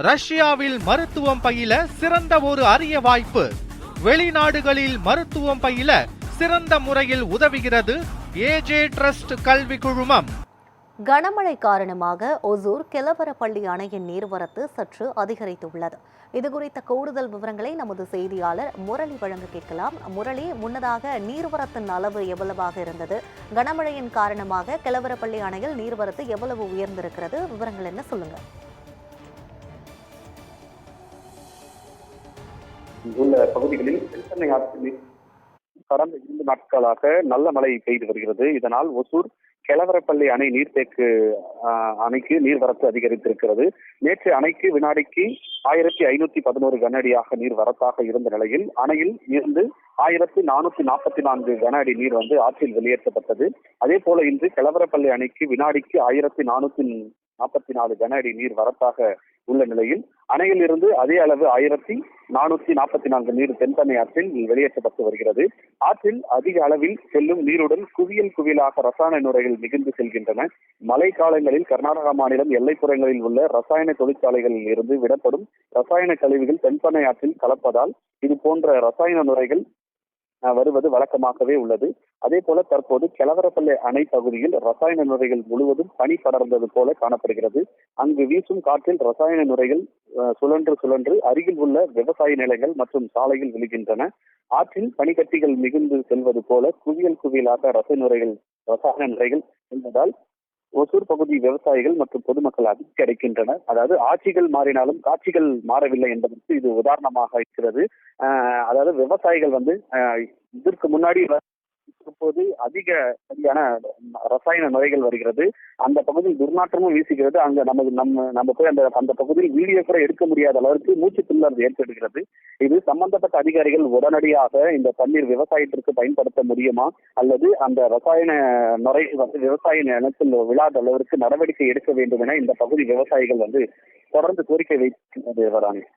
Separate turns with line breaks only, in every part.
ரஷ்யாவில் மருத்துவம் பயில சிறந்த ஒரு அரிய வாய்ப்பு. வெளிநாடுகளில் மருத்துவம் பயில சிறந்த முறையில் உதவுகிறது ஏஜே ட்ரஸ்ட் கல்வி குழுமம்.
கனமழை காரணமாக ஒசூர் கெலவரப்பள்ளி அணையின் நீர்வரத்து சற்று அதிகரித்துள்ளது. இதுகுறித்த கூடுதல் விவரங்களை நமது செய்தியாளர் முரளி வழங்க கேட்கலாம். முரளி, முன்னதாக நீர்வரத்தின் அளவு எவ்வளவாக இருந்தது? கனமழையின் காரணமாக கெலவரப்பள்ளி அணையில் நீர்வரத்து எவ்வளவு உயர்ந்திருக்கிறது? விவரங்கள் என்ன, சொல்லுங்க.
உள்ள பகுதிகளில் தென்சென்னை ஆற்றில் கடந்த 2 நாட்களாக நல்ல மழை பெய்து வருகிறது. இதனால் ஒசூர் கெலவரப்பள்ளி அணை நீர்த்தேக்கு அணைக்கு நீர்வரத்து அதிகரித்திருக்கிறது. நேற்று அணைக்கு வினாடிக்கு 1511 கன அடியாக நீர் வரத்தாக இருந்த நிலையில் அணையில் இருந்து 1444 கன அடி நீர் ஆற்றில் வெளியேற்றப்பட்டது. அதே போல இன்று கெலவரப்பள்ளி அணைக்கு வினாடிக்கு 1444 கன அடி நீர் வரத்தாக உள்ள நிலையில் அணையில் இருந்து அதே அளவு 1444 நீர் தென்பெண்ணை ஆற்றில் வெளியேற்றப்பட்டு வருகிறது. ஆற்றில் அதிக அளவில் செல்லும் நீருடன் குவியலாக ரசாயன நுரைகள் மிகுந்து செல்கின்றன. மழை காலங்களில் கர்நாடகா மாநிலம் எல்லைப்புறங்களில் உள்ள ரசாயன தொழிற்சாலைகளில் இருந்து விடப்படும் ரசாயன கழிவுகள் தென்பெண்ணை ஆற்றில் கலப்பதால் இது போன்ற ரசாயன நுரைகள் வருவது வழக்கமாகவே உள்ளது. அதே போல தற்போது கெலவரப்பள்ளி அணை பகுதியில் ரசாயன நுரைகள் முழுவதும் பனி படர்ந்தது போல காணப்படுகிறது. அங்கு வீசும் காற்றில் ரசாயன நுரைகள் சுழன்று அருகில் உள்ள விவசாய நிலங்கள் மற்றும் சாலைகள் விழுகின்றன. ஆற்றில் பனிக்கட்டிகள் மிகுந்து செல்வது போல குவியலாக ரசாயன நுரைகள் என்பதால் ஒசூர் பகுதி விவசாயிகள் மற்றும் பொதுமக்கள் அதிர்ச்சி அடைக்கின்றனர். அதாவது ஆட்சிகள் மாறினாலும் காட்சிகள் மாறவில்லை என்பதற்கு இது உதாரணமாக இருக்கிறது. அதாவது விவசாயிகள் இதற்கு முன்னாடி இப்போது அதிகப்படியான ரசாயன நுரைகள் வருகிறது. அந்த பகுதியில் துர்நாற்றமும் வீசுகிறது. அங்க நம்ம போய் அந்த பகுதியில் வீடியோ கூட எடுக்க முடியாத அளவிற்கு மூச்சு திணறல் ஏற்படுகிறது. இது சம்பந்தப்பட்ட அதிகாரிகள் உடனடியாக இந்த தண்ணீர் விவசாயத்திற்கு பயன்படுத்த முடியுமா அல்லது அந்த ரசாயன நுரை விவசாய நிலத்தில் விழாத அளவிற்கு நடவடிக்கை எடுக்க வேண்டும் என இந்த பகுதி விவசாயிகள் தொடர்ந்து கோரிக்கை வைக்கின்றனர்.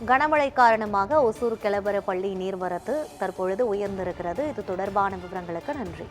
கனமழை காரணமாக ஒசூர் கெலவரப்பள்ளி நீர்வரத்து தற்பொழுது உயர்ந்திருக்கிறது. இது தொடர்பான விவரங்களுக்கு நன்றி.